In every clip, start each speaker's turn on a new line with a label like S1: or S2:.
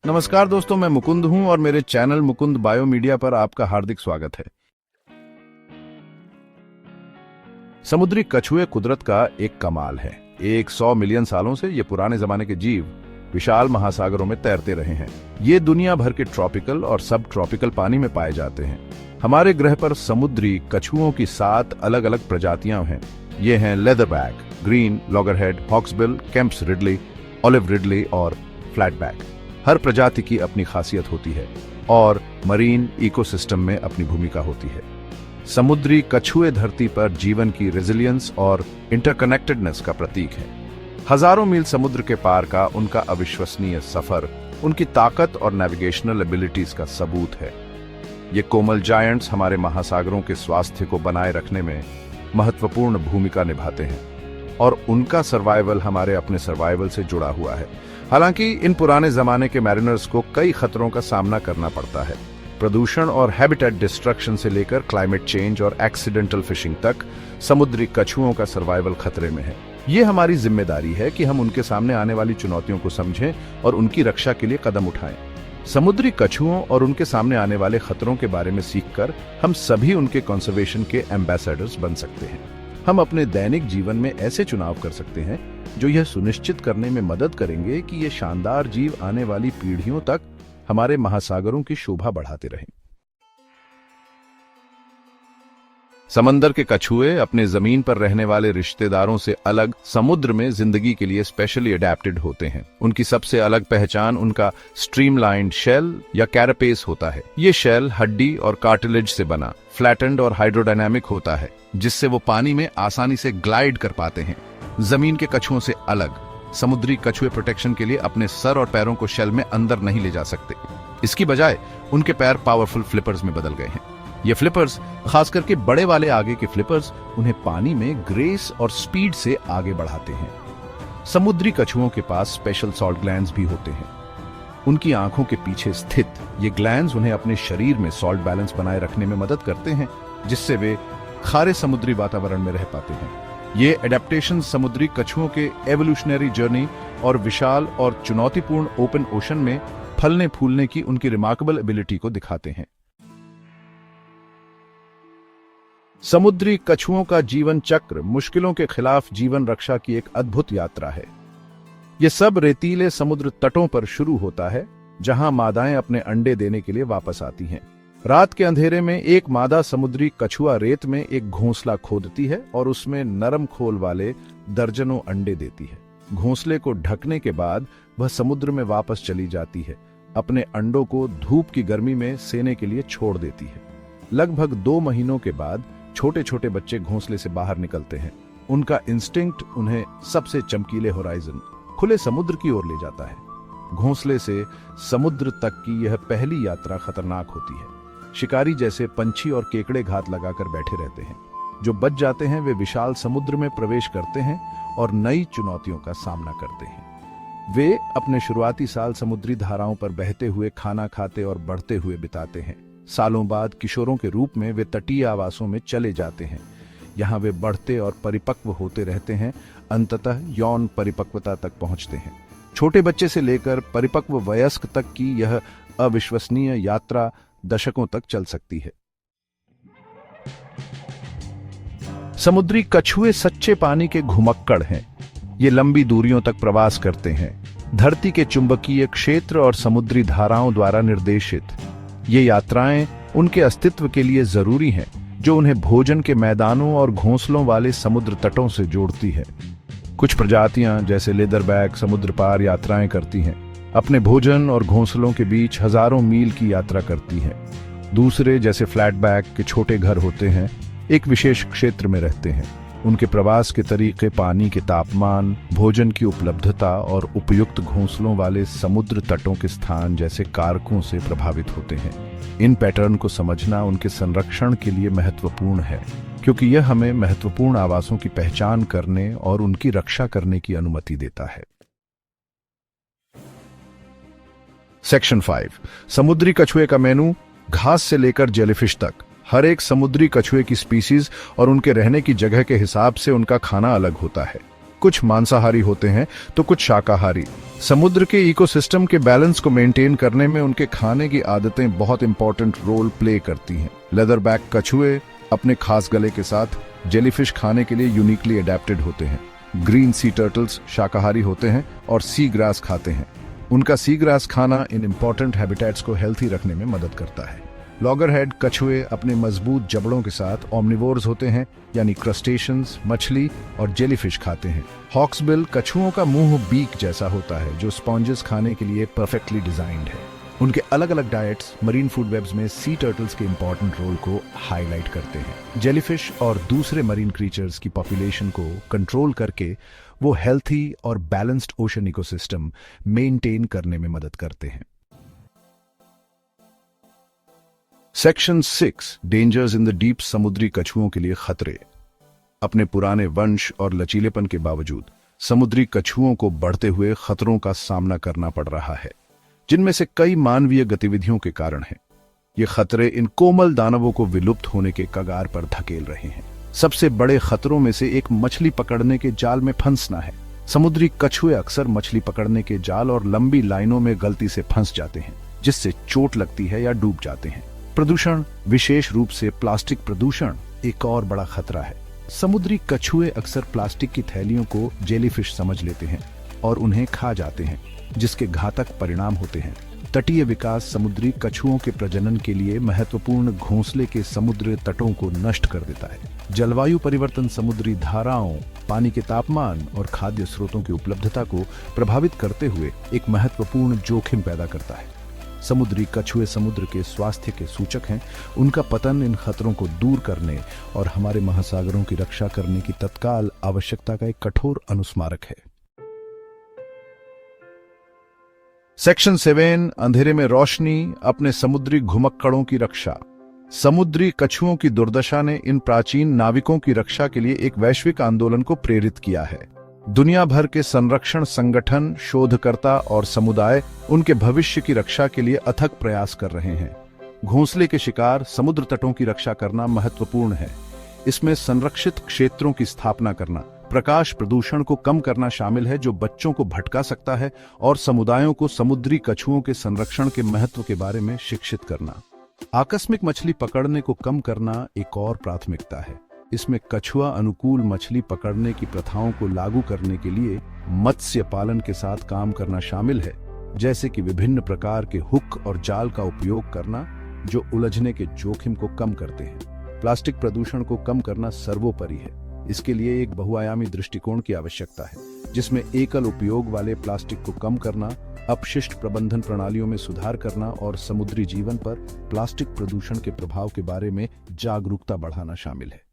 S1: नमस्कार दोस्तों, मैं मुकुंद हूं और मेरे चैनल मुकुंद बायो मीडिया पर आपका हार्दिक स्वागत है। समुद्री कछुए कुदरत का एक कमाल है। 100 मिलियन सालों से ये पुराने जमाने के जीव विशाल महासागरों में तैरते रहे हैं। ये दुनिया भर के ट्रॉपिकल और सब ट्रॉपिकल पानी में पाए जाते हैं। हमारे ग्रह पर समुद्री कछुओं की 7 अलग अलग प्रजातियां हैं। ये हैं leatherback, green, loggerhead, hawksbill, Kemp's ridley, olive ridley और फ्लैटबैक। हर प्रजाति की अपनी खासियत होती है और मरीन इकोसिस्टम में अपनी भूमिका होती है। समुद्री कछुए धरती पर जीवन की रेजिलियंस और इंटरकनेक्टेडनेस का प्रतीक है। हजारों मील समुद्र के पार का उनका अविश्वसनीय सफर उनकी ताकत और नेविगेशनल एबिलिटीज का सबूत है। ये कोमल जायंट्स हमारे महासागरों के स्वास्थ्य को बनाए रखने में महत्वपूर्ण भूमिका निभाते हैं और उनका सर्वाइवल हमारे अपने सर्वाइवल से जुड़ा हुआ है। हालांकि इन पुराने जमाने के मैरिनर्स को कई खतरों का सामना करना पड़ता है। प्रदूषण और हैबिटेट डिस्ट्रक्शन से लेकर क्लाइमेट चेंज और एक्सीडेंटल फिशिंग तक समुद्री कछुओं का सर्वाइवल खतरे में है। ये हमारी जिम्मेदारी है कि हम उनके सामने आने वाली चुनौतियों को समझें और उनकी रक्षा के लिए कदम उठाएं। समुद्री कछुओं और उनके सामने आने वाले खतरों के बारे में सीखकर हम सभी उनके कंजर्वेशन के एम्बेसडर्स बन सकते हैं। हम अपने दैनिक जीवन में ऐसे चुनाव कर सकते हैं जो यह सुनिश्चित करने में मदद करेंगे कि ये शानदार जीव आने वाली पीढ़ियों तक हमारे महासागरों की शोभा बढ़ाते रहें। समंदर के कछुए अपने जमीन पर रहने वाले रिश्तेदारों से अलग समुद्र में जिंदगी के लिए स्पेशली अडेप्टेड होते हैं। उनकी सबसे अलग पहचान उनका स्ट्रीमलाइंड शेल या कैरापेस होता है। ये शेल हड्डी और कार्टिलेज से बना, फ्लैटेंड और हाइड्रोडायनामिक होता है, जिससे वो पानी में आसानी से ग्लाइड कर पाते हैं। जमीन के कछुओं से अलग समुद्री कछुए प्रोटेक्शन के लिए अपने सर और पैरों को शेल में अंदर नहीं ले जा सकते। इसकी बजाय उनके पैर पावरफुल फ्लिपर्स में बदल गए हैं। ये फ्लिपर्स, खास करके बड़े वाले आगे के फ्लिपर्स, उन्हें पानी में ग्रेस और स्पीड से आगे बढ़ाते हैं। समुद्री कछुओं के पास स्पेशल सॉल्ट ग्लैंड्स भी होते हैं। उनकी आंखों के पीछे स्थित ये ग्लैंड्स उन्हें अपने शरीर में सॉल्ट बैलेंस बनाए रखने में मदद करते हैं, जिससे वे खारे समुद्री वातावरण में रह पाते हैं। ये एडेप्टेशन समुद्री कछुओं के एवोल्यूशनरी जर्नी और विशाल और चुनौतीपूर्ण ओपन ओशन में फलने फूलने की उनकी रिमार्केबल एबिलिटी को दिखाते हैं। समुद्री कछुओं का जीवन चक्र मुश्किलों के खिलाफ जीवन रक्षा की एक अद्भुत यात्रा है। यह सब रेतीले समुद्र तटों पर शुरू होता है, जहां मादाएं अपने अंडे देने के लिए वापस आती हैं। रात के अंधेरे में एक मादा समुद्री कछुआ रेत में एक घोंसला खोदती है और उसमें नरम खोल वाले दर्जनों अंडे देती है। घोंसले को ढकने के बाद वह समुद्र में वापस चली जाती है, अपने अंडों को धूप की गर्मी में सेने के लिए छोड़ देती है। लगभग 2 महीनों के बाद छोटे छोटे बच्चे घोंसले से बाहर निकलते हैं। उनका इंस्टिंक्ट उन्हें सबसे चमकीले होराइजन, खुले समुद्र की ओर ले जाता है। घोंसले से समुद्र तक की यह पहली यात्रा खतरनाक होती है। शिकारी जैसे पंछी और केकड़े घात लगाकर बैठे रहते हैं। जो बच जाते हैं वे विशाल समुद्र में प्रवेश करते हैं और नई चुनौतियों का सामना करते हैं। वे अपने शुरुआती साल समुद्री धाराओं पर बहते हुए, खाना खाते और बढ़ते हुए बिताते हैं। सालों बाद किशोरों के रूप में वे तटीय आवासों में चले जाते हैं। यहाँ वे बढ़ते और परिपक्व होते रहते हैं, अंततः यौन परिपक्वता तक पहुंचते हैं। छोटे बच्चे से लेकर परिपक्व वयस्क तक की यह अविश्वसनीय यात्रा दशकों तक चल सकती है। समुद्री कछुए सच्चे पानी के घुमक्कड़ हैं। ये लंबी दूरियों तक प्रवास करते हैं, धरती के चुंबकीय क्षेत्र और समुद्री धाराओं द्वारा निर्देशित। ये यात्राएं उनके अस्तित्व के लिए जरूरी हैं, जो उन्हें भोजन के मैदानों और घोंसलों वाले समुद्र तटों से जोड़ती है। कुछ प्रजातियां जैसे लेदरबैक समुद्र पार यात्राएं करती हैं, अपने भोजन और घोंसलों के बीच हजारों मील की यात्रा करती हैं। दूसरे जैसे फ्लैटबैक के छोटे घर होते हैं, एक विशेष क्षेत्र में रहते हैं। उनके प्रवास के तरीके पानी के तापमान, भोजन की उपलब्धता और उपयुक्त घोंसलों वाले समुद्र तटों के स्थान जैसे कारकों से प्रभावित होते हैं। इन पैटर्न को समझना उनके संरक्षण के लिए महत्वपूर्ण है, क्योंकि यह हमें महत्वपूर्ण आवासों की पहचान करने और उनकी रक्षा करने की अनुमति देता है। सेक्शन 5, समुद्री कछुए का मेनू, घास से लेकर जेलीफिश तक। हर एक समुद्री कछुए की स्पीसीज और उनके रहने की जगह के हिसाब से उनका खाना अलग होता है। कुछ मांसाहारी होते हैं तो कुछ शाकाहारी। समुद्र के इकोसिस्टम के बैलेंस को मेंटेन करने में उनके खाने की आदतें बहुत इंपॉर्टेंट रोल प्ले करती हैं। लेदरबैक कछुए अपने खास गले के साथ जेलीफिश खाने के लिए यूनिकली अडेप्टेड होते हैं। ग्रीन सी टर्टल्स शाकाहारी होते हैं और सी ग्रास खाते हैं। उनका सी ग्रास खाना इन इंपॉर्टेंट हैबिटेट्स को हेल्थी रखने में मदद करता है। लॉगरहेड कछुए अपने मजबूत जबड़ों के साथ ओमनिवोर्स होते हैं, यानी क्रस्टेशियंस, मछली और जेलीफिश खाते हैं। हॉक्सबिल कछुओं का मुंह बीक जैसा होता है जो स्पॉन्जेस खाने के लिए परफेक्टली डिजाइंड है। उनके अलग अलग डाइट्स मरीन फूड वेब्स में सी टर्टल्स के इंपॉर्टेंट रोल को हाईलाइट करते हैं। जेलीफिश और दूसरे मरीन क्रीचर्स की पॉपुलेशन को कंट्रोल करके वो हेल्थी और बैलेंस्ड ओशन इकोसिस्टम मेंटेन करने में मदद करते हैं। Section 6 dangers in the deep. समुद्री कछुओं के लिए खतरे। अपने पुराने वंश और लचीलेपन के बावजूद समुद्री कछुओं को बढ़ते हुए खतरों का सामना करना पड़ रहा है, जिनमें से कई मानवीय गतिविधियों के कारण हैं। ये खतरे इन कोमल दानवों को विलुप्त होने के कगार पर धकेल रहे हैं। सबसे बड़े खतरों में से एक मछली पकड़ने के जाल में फंसना है। समुद्री कछुए अक्सर मछली पकड़ने के जाल और लंबी लाइनों में गलती से फंस जाते हैं, जिससे चोट लगती है या डूब जाते हैं। प्रदूषण, विशेष रूप से प्लास्टिक प्रदूषण, एक और बड़ा खतरा है। समुद्री कछुए अक्सर प्लास्टिक की थैलियों को जेलीफिश समझ लेते हैं और उन्हें खा जाते हैं, जिसके घातक परिणाम होते हैं। तटीय विकास समुद्री कछुओं के प्रजनन के लिए महत्वपूर्ण घोंसले के समुद्र तटों को नष्ट कर देता है। जलवायु परिवर्तन समुद्री धाराओं, पानी के तापमान और खाद्य स्रोतों की उपलब्धता को प्रभावित करते हुए एक महत्वपूर्ण जोखिम पैदा करता है। समुद्री कछुए समुद्र के स्वास्थ्य के सूचक हैं। उनका पतन इन खतरों को दूर करने और हमारे महासागरों की रक्षा करने की तत्काल आवश्यकता का एक कठोर अनुस्मारक है। सेक्शन 7 अंधेरे में रोशनी। अपने समुद्री घुमक्कड़ों की रक्षा। समुद्री कछुओं की दुर्दशा ने इन प्राचीन नाविकों की रक्षा के लिए एक वैश्विक आंदोलन को प्रेरित किया है। दुनिया भर के संरक्षण संगठन, शोधकर्ता और समुदाय उनके भविष्य की रक्षा के लिए अथक प्रयास कर रहे हैं। घोंसले के शिकार समुद्र तटों की रक्षा करना महत्वपूर्ण है। इसमें संरक्षित क्षेत्रों की स्थापना करना, प्रकाश प्रदूषण को कम करना शामिल है जो बच्चों को भटका सकता है, और समुदायों को समुद्री कछुओं के संरक्षण के महत्व के बारे में शिक्षित करना। आकस्मिक मछली पकड़ने को कम करना एक और प्राथमिकता है। इसमें कछुआ अनुकूल मछली पकड़ने की प्रथाओं को लागू करने के लिए मत्स्य पालन के साथ काम करना शामिल है, जैसे कि विभिन्न प्रकार के हुक और जाल का उपयोग करना जो उलझने के जोखिम को कम करते हैं। प्लास्टिक प्रदूषण को कम करना सर्वोपरि है। इसके लिए एक बहुआयामी दृष्टिकोण की आवश्यकता है, जिसमें एकल उपयोग वाले प्लास्टिक को कम करना, अपशिष्ट प्रबंधन प्रणालियों में सुधार करना और समुद्री जीवन पर प्लास्टिक प्रदूषण के प्रभाव के बारे में जागरूकता बढ़ाना शामिल है।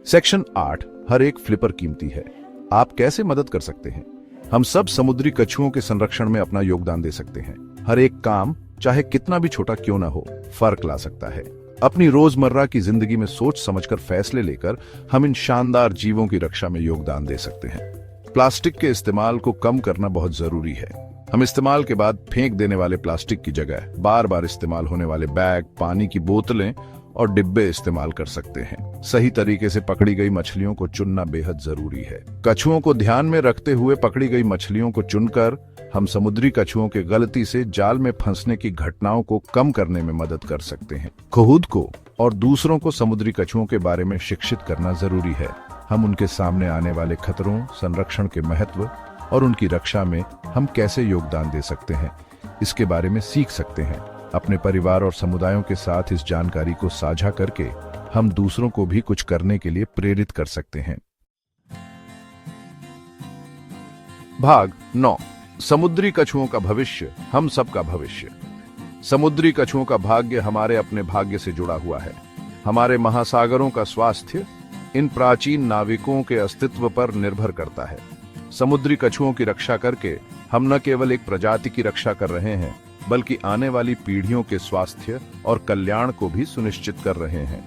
S1: सेक्शन 8 हर एक फ्लिपर कीमती है। आप कैसे मदद कर सकते हैं? हम सब समुद्री कछुओं के संरक्षण में अपना योगदान दे सकते हैं। हर एक काम, चाहे कितना भी छोटा क्यों ना हो, फर्क ला सकता है। अपनी रोजमर्रा की जिंदगी में सोच समझकर फैसले लेकर हम इन शानदार जीवों की रक्षा में योगदान दे सकते हैं। प्लास्टिक के इस्तेमाल को कम करना बहुत जरूरी है। हम इस्तेमाल के बाद फेंक देने वाले प्लास्टिक की जगह बार बार इस्तेमाल होने वाले बैग, पानी की बोतलें और डिब्बे इस्तेमाल कर सकते हैं। सही तरीके से पकड़ी गई मछलियों को चुनना बेहद जरूरी है। कछुओं को ध्यान में रखते हुए पकड़ी गई मछलियों को चुनकर हम समुद्री कछुओं के गलती से जाल में फंसने की घटनाओं को कम करने में मदद कर सकते हैं। खुद को और दूसरों को समुद्री कछुओं के बारे में शिक्षित करना जरूरी है। हम उनके सामने आने वाले खतरों, संरक्षण के महत्व और उनकी रक्षा में हम कैसे योगदान दे सकते हैं, इसके बारे में सीख सकते हैं। अपने परिवार और समुदायों के साथ इस जानकारी को साझा करके हम दूसरों को भी कुछ करने के लिए प्रेरित कर सकते हैं। भाग 9 समुद्री कछुओं का भविष्य, हम सबका भविष्य। समुद्री कछुओं का भाग्य हमारे अपने भाग्य से जुड़ा हुआ है। हमारे महासागरों का स्वास्थ्य इन प्राचीन नाविकों के अस्तित्व पर निर्भर करता है। समुद्री कछुओं की रक्षा करके हम न केवल एक प्रजाति की रक्षा कर रहे हैं, बल्कि आने वाली पीढ़ियों के स्वास्थ्य और कल्याण को भी सुनिश्चित कर रहे हैं।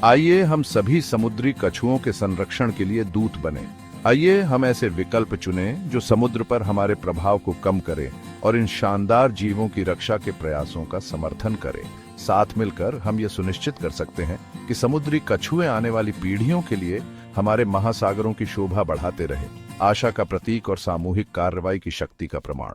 S1: आइए हम सभी समुद्री कछुओं के संरक्षण के लिए दूत बने। आइए हम ऐसे विकल्प चुनें जो समुद्र पर हमारे प्रभाव को कम करें और इन शानदार जीवों की रक्षा के प्रयासों का समर्थन करें। साथ मिलकर हम ये सुनिश्चित कर सकते हैं कि समुद्री कछुए आने वाली पीढ़ियों के लिए हमारे महासागरों की शोभा बढ़ाते रहे। आशा का प्रतीक और सामूहिक कार्रवाई की शक्ति का प्रमाण।